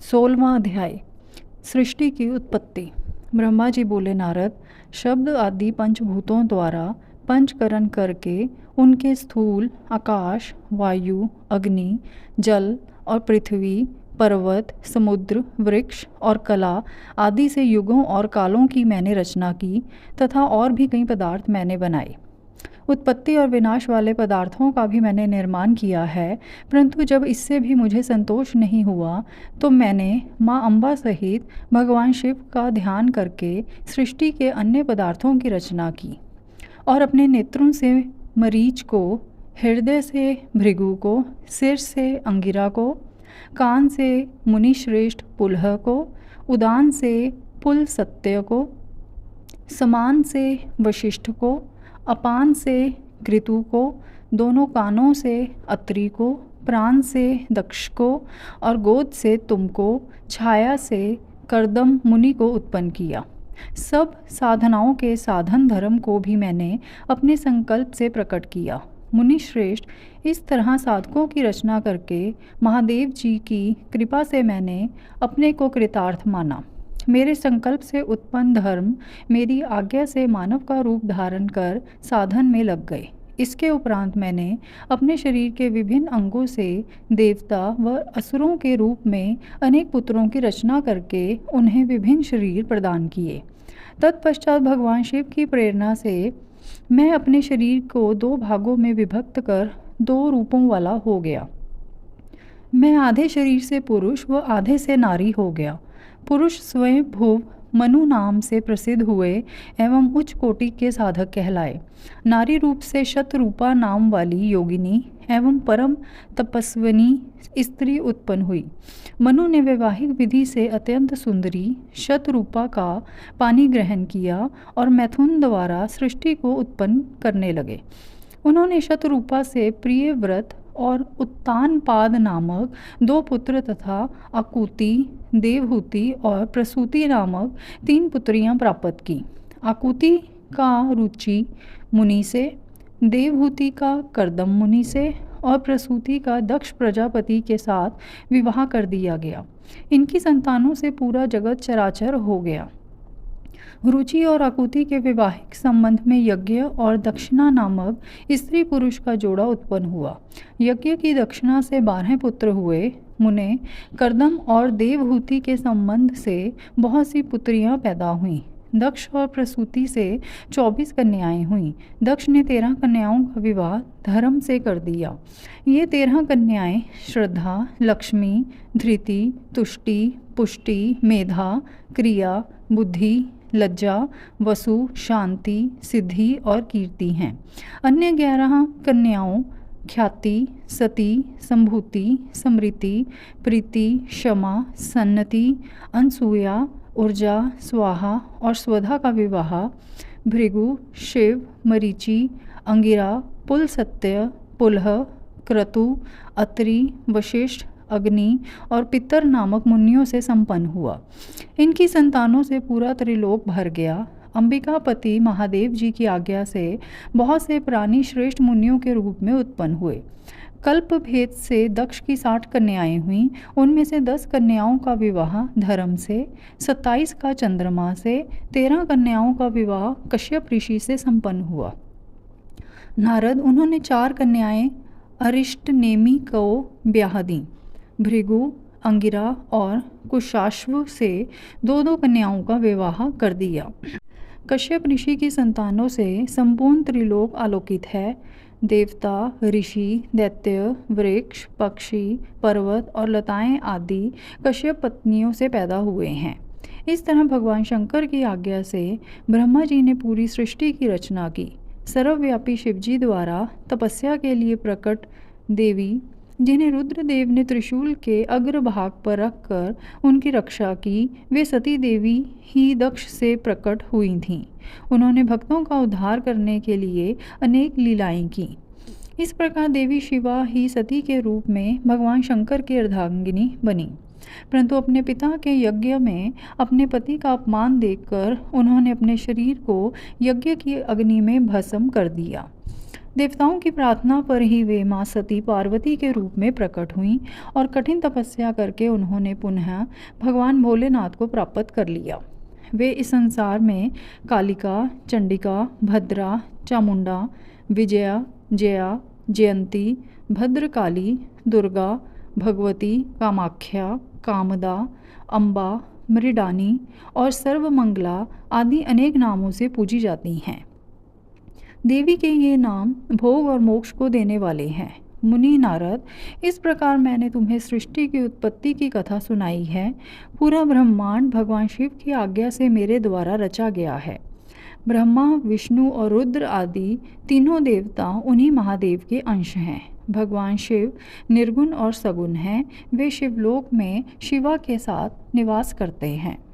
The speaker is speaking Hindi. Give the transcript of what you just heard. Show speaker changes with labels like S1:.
S1: 16वां अध्याय। सृष्टि की उत्पत्ति। ब्रह्मा जी बोले, नारद, शब्द आदि पंचभूतों द्वारा पंचकरण करके उनके स्थूल आकाश, वायु, अग्नि, जल और पृथ्वी, पर्वत, समुद्र, वृक्ष और कला आदि से युगों और कालों की मैंने रचना की तथा और भी कई पदार्थ मैंने बनाए। उत्पत्ति और विनाश वाले पदार्थों का भी मैंने निर्माण किया है, परंतु जब इससे भी मुझे संतोष नहीं हुआ तो मैंने माँ अम्बा सहित भगवान शिव का ध्यान करके सृष्टि के अन्य पदार्थों की रचना की और अपने नेत्रों से मरीच को, हृदय से भृगु को, सिर से अंगिरा को, कान से मुनिश्रेष्ठ पुलह को, उदान से पुल सत्य को, समान से वशिष्ठ को, अपान से कृतु को, दोनों कानों से अत्रि को, प्राण से दक्ष को और गोद से तुमको, छाया से कर्दम मुनि को उत्पन्न किया। सब साधनाओं के साधन धर्म को भी मैंने अपने संकल्प से प्रकट किया। मुनि श्रेष्ठ, इस तरह साधकों की रचना करके महादेव जी की कृपा से मैंने अपने को कृतार्थ माना। मेरे संकल्प से उत्पन्न धर्म मेरी आज्ञा से मानव का रूप धारण कर साधन में लग गए। इसके उपरांत मैंने अपने शरीर के विभिन्न अंगों से देवता व असुरों के रूप में अनेक पुत्रों की रचना करके उन्हें विभिन्न शरीर प्रदान किए। तत्पश्चात भगवान शिव की प्रेरणा से मैं अपने शरीर को 2 भागों में विभक्त कर 2 रूपों वाला हो गया। मैं आधे शरीर से पुरुष व आधे से नारी हो गया। पुरुष स्वयं भुव मनु नाम से प्रसिद्ध हुए एवं उच्च कोटि के साधक कहलाए। नारी रूप से शतरूपा नाम वाली योगिनी एवं परम तपस्विनी स्त्री उत्पन्न हुई। मनु ने वैवाहिक विधि से अत्यंत सुंदरी शतरूपा का पानी ग्रहण किया और मैथुन द्वारा सृष्टि को उत्पन्न करने लगे। उन्होंने शतरूपा से प्रिय व्रत और उत्तानपाद नामक 2 पुत्र तथा आकुति, देवहूति और प्रसूति नामक 3 पुत्रियां प्राप्त की। आकुति का रुचि मुनि से, देवहूति का कर्दम मुनि से और प्रसूति का दक्ष प्रजापति के साथ विवाह कर दिया गया। इनकी संतानों से पूरा जगत चराचर हो गया। रुचि और आकुति के वैवाहिक संबंध में यज्ञ और दक्षिणा नामक स्त्री पुरुष का जोड़ा उत्पन्न हुआ। यज्ञ की दक्षिणा से 12 पुत्र हुए। मुने कर्दम और देवहूति के संबंध से बहुत सी पुत्रियां पैदा हुईं। दक्ष और प्रसूति से 24 कन्याएं हुईं। दक्ष ने 13 कन्याओं का विवाह धर्म से कर दिया। ये 13 कन्याएं श्रद्धा, लक्ष्मी, धृति, तुष्टि, पुष्टि, मेधा, क्रिया, बुद्धि, लज्जा, वसु, शांति, सिद्धि और कीर्ति हैं। अन्य 11 कन्याओं ख्याति, सती, संभूति, समृति, प्रीति, क्षमा, सन्नति, अनसूया, ऊर्जा, स्वाहा और स्वधा का विवाह भृगु, शिव, मरीचि, अंगिरा, पुल सत्य, पुलह, क्रतु, अत्रि, वशिष्ठ, अग्नि और पितर नामक मुनियों से संपन्न हुआ। इनकी संतानों से पूरा त्रिलोक भर गया। अंबिकापति महादेव जी की आज्ञा से बहुत से प्राणी श्रेष्ठ मुनियों के रूप में उत्पन्न हुए। कल्प भेद से दक्ष की 60 कन्याएं हुईं। उनमें से 10 कन्याओं का विवाह धर्म से, 27 का चंद्रमा से, 13 कन्याओं का विवाह कश्यप ऋषि से संपन्न हुआ। नारद, उन्होंने 4 कन्याएं अरिष्ट नेमि को ब्याह दी। भृगु, अंगिरा और कुशाश्व से 2 कन्याओं का विवाह कर दिया। कश्यप ऋषि की संतानों से संपूर्ण त्रिलोक आलोकित है। देवता, ऋषि, दैत्य, वृक्ष, पक्षी, पर्वत और लताएं आदि कश्यप पत्नियों से पैदा हुए हैं। इस तरह भगवान शंकर की आज्ञा से ब्रह्मा जी ने पूरी सृष्टि की रचना की। सर्वव्यापी शिवजी द्वारा तपस्या के लिए प्रकट देवी, जिन्हें रुद्रदेव ने त्रिशूल के अग्रभाग पर रखकर उनकी रक्षा की, वे सती देवी ही दक्ष से प्रकट हुई थीं। उन्होंने भक्तों का उद्धार करने के लिए अनेक लीलाएं की। इस प्रकार देवी शिवा ही सती के रूप में भगवान शंकर की अर्धांगिनी बनी। परंतु अपने पिता के यज्ञ में अपने पति का अपमान देखकर उन्होंने अपने शरीर को यज्ञ की अग्नि में भस्म कर दिया। देवताओं की प्रार्थना पर ही वे माँ सती पार्वती के रूप में प्रकट हुईं और कठिन तपस्या करके उन्होंने पुनः भगवान भोलेनाथ को प्राप्त कर लिया। वे इस संसार में कालिका, चंडिका, भद्रा, चामुंडा, विजया, जया, जयंती, भद्रकाली, दुर्गा, भगवती, कामाख्या, कामदा, अम्बा, मृडानी और सर्वमंगला आदि अनेक नामों से पूजी जाती हैं। देवी के ये नाम भोग और मोक्ष को देने वाले हैं। मुनि नारद, इस प्रकार मैंने तुम्हें सृष्टि की उत्पत्ति की कथा सुनाई है। पूरा ब्रह्मांड भगवान शिव की आज्ञा से मेरे द्वारा रचा गया है। ब्रह्मा, विष्णु और रुद्र आदि तीनों देवता उन्हीं महादेव के अंश हैं। भगवान शिव निर्गुण और सगुण हैं। वे शिवलोक में शिवा के साथ निवास करते हैं।